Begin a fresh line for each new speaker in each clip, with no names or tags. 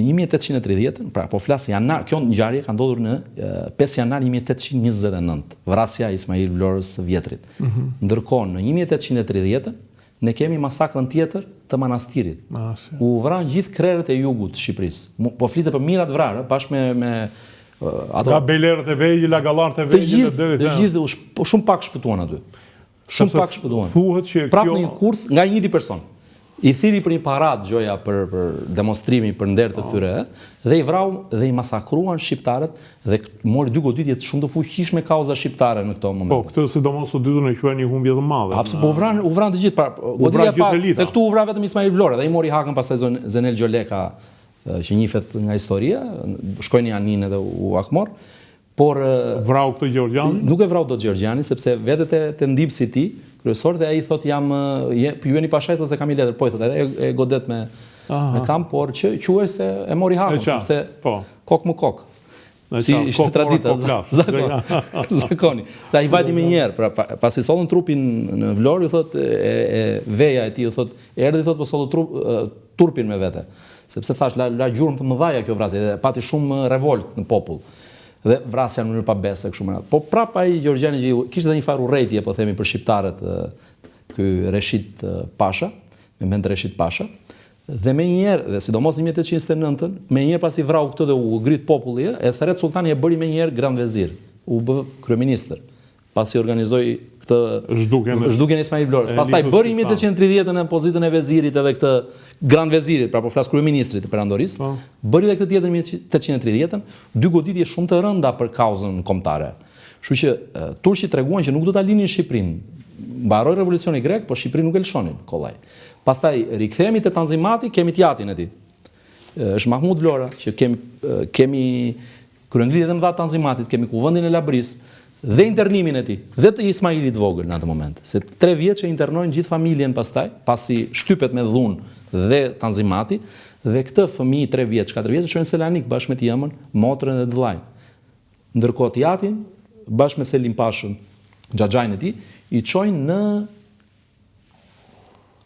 1830, pra po flas janar, kjo ngjarje ka ndodhur në 5 janar 1829, vrasja e Ismail Vlorës së Vjetrit. Ndërkohë në 1830 ne kemi masakrën tjetër të Manastirit. U vran gjithë krerët e jugut të Shqipërisë. Po flitet për mirat vrarë bashkë me ato
nga belerët e vegjël, gallarët e vegjël deri
të gjithë shumë pak shpëtuan aty. Shumë pak shpëtuan.
Thuhet që
prapë në një kurth nga një njëti person. I thiri për një paradë gjoja për demonstrimi për nder të këtyre, dhe i vrau dhe i masakruan shqiptarët dhe mori 2 goditje shumë të fuqishme kauza shqiptare në këto momente.
Po, këtë sidomos së dytën e quajnë një humbje të madhe.
Absolutisht, u vran të gjithë. Goditja pa, se këtu u vra vetëm Ismail Vlora dhe i mori hakën pastaj Zenel Gjoleka, që njihet nga historia, shkojnë janin edhe u akmor. Por
vrau këtë Gjergjani?
Nuk e vrau dot Gjergjani, sepse vetët e ndipsi i tij, kryesor, dhe ai thot jam jueni pashajt ose kam i letër, po i thot edhe e godet me kam, por që quaj se e mori hakun, sepse kok më kok. Si ishte tradita, zakoni. Sa i vajti më njëherë, pra pasi sollën trupin në Vlorë, i thot veja e tij, i thot erdhi, thot po solli turpin me vete. Sepse thash la gjurmë të mëdhaja kjo vrasje, dhe pati shumë revolt në popull. Dhe vrasja në mënyrë pa besë kështu më radh. Po prapa ai Gjergjani që kishte edhe një farë urrëtie, po themi, për shqiptarët, ky Reshid Pasha, Mehmed Reshid Pasha, dhe më njëherë, dhe sidomos në 1829, më njëherë pasi vrau këtë dhe u ngrit populli, e Theret Sultani e bëri më njëherë Grand Vezir, u bë kryeministër, pasi organizoi këtë zhdukjen e Ismail Vlorës. Pastaj bëri 1830 në pozitën e vezirit edhe këtë Grand Vezirit, pra po flas kryeministrit të Perandorisë, bëri edhe këtë tjetër në 1830, 2 goditje shumë të rënda për kauzën kombëtare. Kështu që turqit treguan që nuk do ta linin Shqipërinë. Mbaroi revolucioni grek, por Shqipërinë nuk e lëshonin kollaj. Pastaj rikthehemi te Tanzimati, kemi Tjatin e tij. Është Mahmud Vlora, që kemi kryengritjet e mëdha të Tanzimatit, kemi kuvendin e Labrisë, dhe internimin e tij, dhe të Ismailit vogël në atë moment. Se 3 vjet që internojnë gjithë familjen pastaj, pasi shtypet me dhunë dhe Tanzimati, dhe këtë fëmijë 3 vjeç, 4 vjeç shkojnë në Selanik bashkë me tjemën, motrën dhe vëllain. Ndërkohë Tjatin bashkë me Selim Pashën, xhaxhain e tij, i çojnë në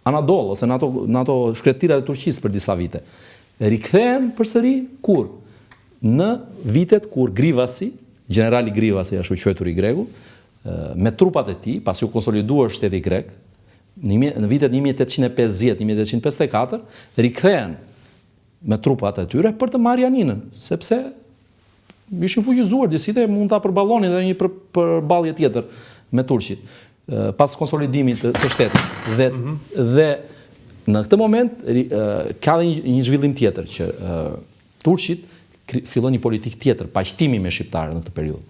Anadol ose në ato shkretirat e Turqisë për disa vite. Rikthehen përsëri kur? Në vitet kur Grivasi, generali Grivasi, ashtu quajtur i gregu, me trupat e tij, pasi u konsoliduar shteti grek, në vitet 1850-1854, rikthehen me trupat e tyre për të marrë Janinën, sepse ishin fuqizuar, disitë mund ta përballonin edhe një përballje tjetër me turqit, pas konsolidimit të shtetit. Dhe në këtë moment ka dhe një zhvillim tjetër, që turqit fillon një politik tjetër, paqëtimi me shqiptarët në këtë periudhë.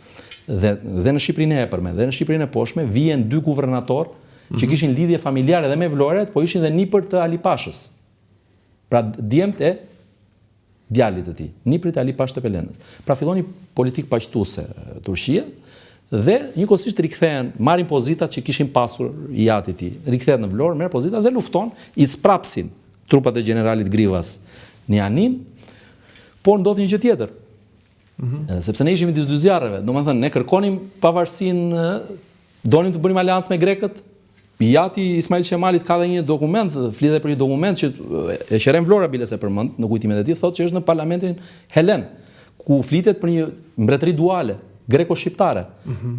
Dhe në Shqipërinë e epërme, dhe në Shqipërinë e poshtme, vjen 2 guvernatorë që kishin lidhje familjare dhe me Vloret, po ishin dhe nipër të Ali Pashës. Pra djemt e djalit të tij, niprit e Ali Pashës të Pelenës. Pra fillon një politik paqëtuese Turqia, dhe njëkohësisht rikthehen, marrin pozitat që kishin pasur i ati tij. Rikthehet në Vlorë, merr pozitat dhe lufton, i sprapsin trupat e generalit Grivas në Janin. Por ndodh një gjë tjetër. Sepse ne ishim midis 2 zjarreve, domethënë ne kërkonim pavarësinë, donim të bënim aleancë me grekët. Jati Ismail Qemalit ka dhe një dokument, flitet për një dokument që e Qeren Vlora bile se përmend në kujtimet e tij, thotë që është në parlamentin helen, ku flitet për një mbretëri duale greko-shqiptare,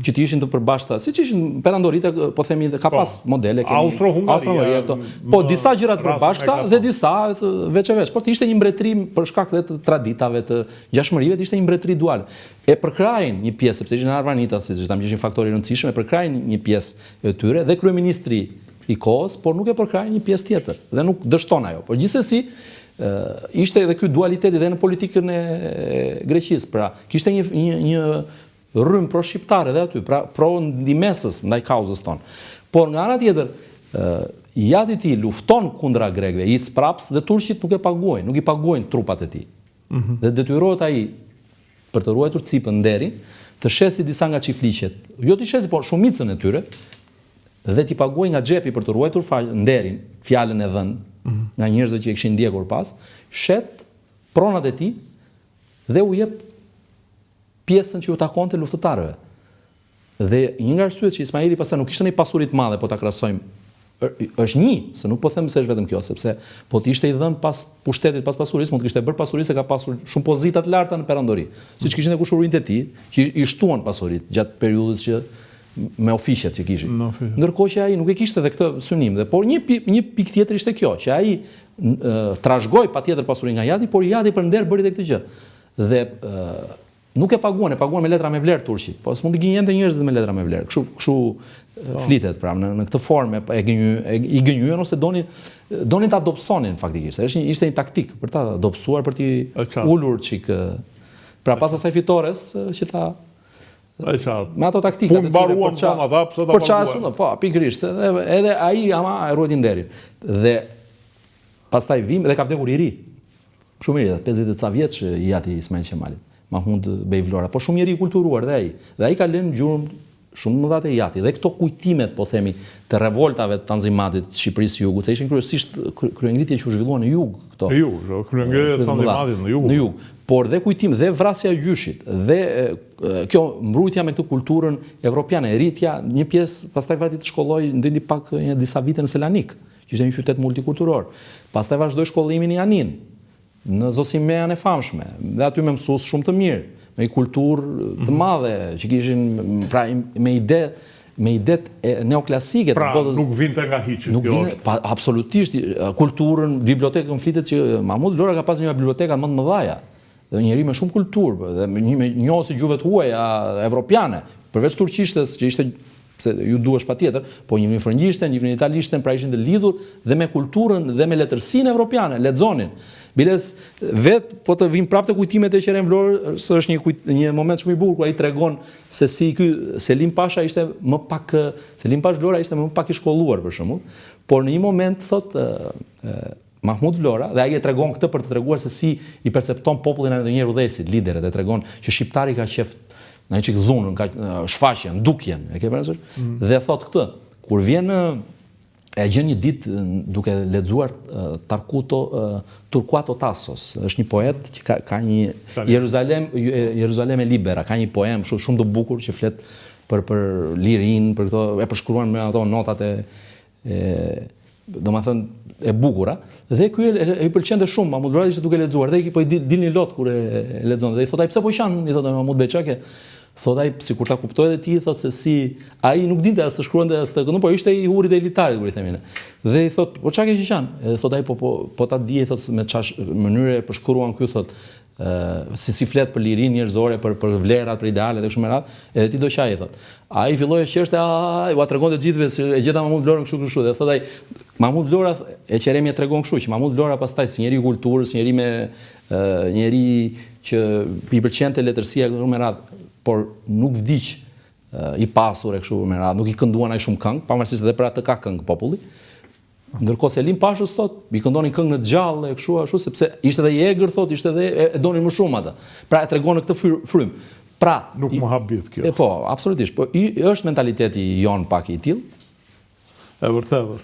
që të ishin të përbashkëta, siç ishin perandoritë, po themi, ka pas modele, kemi Austro-Hungaria këto. Po disa gjëra të përbashkëta dhe disa veç e veç, por të ishte një mbretëri për shkak të traditave, të ngjashmërive, të ishte një mbretëri duale. E përkrajin një pjesë, sepse ishin arvanitas, siç thamë, ishin faktorë i rëndësishëm, e përkrajin një pjesë e tyre dhe kryeministri i kohës, por nuk e përkrajin një pjesë tjetër dhe nuk dështon ajo. Por gjithsesi ishte edhe ky dualiteti dhe në politikën e Greqisë, pra kishte një rrymë pro-shqiptare dhe aty, pra pro-ndihmesës ndaj kauzës tonë. Por nga ana tjetër, jati i tij lufton kundra grekëve, i spraps dhe turqit nuk i paguajnë trupat e tij. Dhe detyrohet ai për të ruajtur cipën nderin, të shesi disa nga çiftliqet, jo të shesi, por shumicën e tyre, dhe t'i paguajë nga xhepi për të ruajtur nderin, fjalën e dhënë nga njerëzve që e kishin ndjekur pas, shet pronat e tij dhe u jep pjesën që u takonte luftëtarëve. Dhe një nga arsyet që Ismaili pastaj nuk kishte një pasuri të madhe, po ta krahasojmë është një, se nuk po them se është vetëm kjo, sepse po të ishte i dhënë pas pushtetit, pas pasurisë, mund të kishte bërë pasurisë se ka pasur shumë pozita të larta në perandori. Siç kishin e kushurinë e tij, që i shtuan pasuritë gjatë periudhës që me ofiqet që kishin. Ndërkohë që ai nuk e kishte edhe këtë synim, por një pikë tjetër ishte kjo, që ai trashëgoi patjetër pasurinë nga Jati, por Jati për nder bëri edhe këtë gjë. Dhe nuk e paguan me letra me vlerë turqit, po s'mund të gënjente njerëzit me letra me vlerë. Kështu flitet, pra, në këtë formë i gënjyen ose donin ta dobësonin faktikisht. Ishte një taktik për ta dobësuar, për t'i ulur çik. Pra pas asaj fitores që tha me ato taktikat
e tyre për
çfarë, po, pikërisht, edhe ai ama e ruajti nderin. Dhe pastaj vim dhe ka vdekur i ri. Shumë i ri, 50 e ca vjeç i Jati Ismail Qemalit. Mahmud Bej Vlora, po shumë njeri i kulturuar dhe ai. Dhe ai ka lënë gjurmë shumë më dhatë e Jati. Dhe këto kujtimet, po themi, të revoltave të Tanzimatit të Shqipërisë jugut, se ishin kryesisht kryengritje që u zhvilluan në jug këto.
Në jug, kryengritje të Tanzimatit në jug.
Në jug. Por dhe kujtim, dhe vrasja e gjyshit, dhe kjo mbrojtja me këtë kulturën evropiane, rritja, një pjesë, pastaj vajti të shkolloj ndonjë pak disa vite në Selanik, që ishte një qytet multikulturor. Pastaj vazhdoi shkollimin në Janin, në Zosimean e famshme, dhe aty me mësues shumë të mirë, me një kulturë të madhe, që kishin pra me ide neoklasike.
Pra nuk vinte nga hiçi.
Nuk vinte, absolutisht, kulturën, bibliotekën flitet që Mahmud Vlora ka pas një biblioteka më të mëdha, dhe njëri me shumë kulturë, dhe me njohësi gjuhëve të huaja evropiane, përveç turqishtes që ishte se ju duhesh patjetër, po një frëngjishten, një italishten, pra ishin të lidhur dhe me kulturën dhe me letërsinë evropiane, lexonin. Biles vetë po të vim prapë të kujtimet e Qeren Vlorë, është një moment shumë i bukur ku ai tregon se si ky Selim Pasha ishte më pak Selim Pash Vlora ishte më pak i shkolluar për shembull, por në një moment thot Mahmud Vlora, dhe ai e tregon këtë për të treguar se si i percepton popullin e ndonjëherë udhëhesit, liderët, e tregon që shqiptari ka qef në një çik dhunën, ka shfaqjen, dukjen, e ke parasysh? Dhe thot këtë, kur vjen e gjen një ditë duke lexuar Turquato Tassos, është një poet që ka një Jeruzalem e Libera, ka një poem shumë të bukur që flet për lirinë, për këto e përshkruan me ato notat domethënë e bukura, dhe ky i pëlqente shumë, Mahmud Vlora ishte duke lexuar, dhe po i dilni lot kur e lexon, dhe i thot ai pse po qan, i thot Mahmud Beçake, thot ai sikur ta kuptoi edhe ti, thot se si ai nuk dinte as të shkruante as të këndon, po ishte i hurit e elitarit kur i themin. Dhe i thot, po çka ke që qan? Edhe thot ai po ta di, thot me çash mënyrë e përshkruan ky, thot si flet për lirinë njerëzore, për vlerat, për idealet e kështu me radhë, edhe ti do qaj, thot. Ai filloi të qeshte, u tregonte gjithëve se e gjeta Mahmud Vlorën kështu, dhe thot ai Mahmud Vlora e Qeremi e tregon kështu, që Mahmud Vlora pastaj si njeri i kulturës, njeri që i pëlqente letërsia kështu me radhë, por nuk vdiq i pasur e kështu me radhë, nuk i kënduan ai shumë këngë, pavarësisht edhe për atë ka këngë populli. Ndërkohë Selim Pashës thot, i këndonin këngë në gjallë e kështu ashtu, sepse ishte edhe i egër, thot, ishte edhe e donin më shumë atë. Pra e tregon në këtë frym. Pra
nuk më habit kjo.
Po, absolutisht, po është mentaliteti jon pak i tillë.
E vërtetë.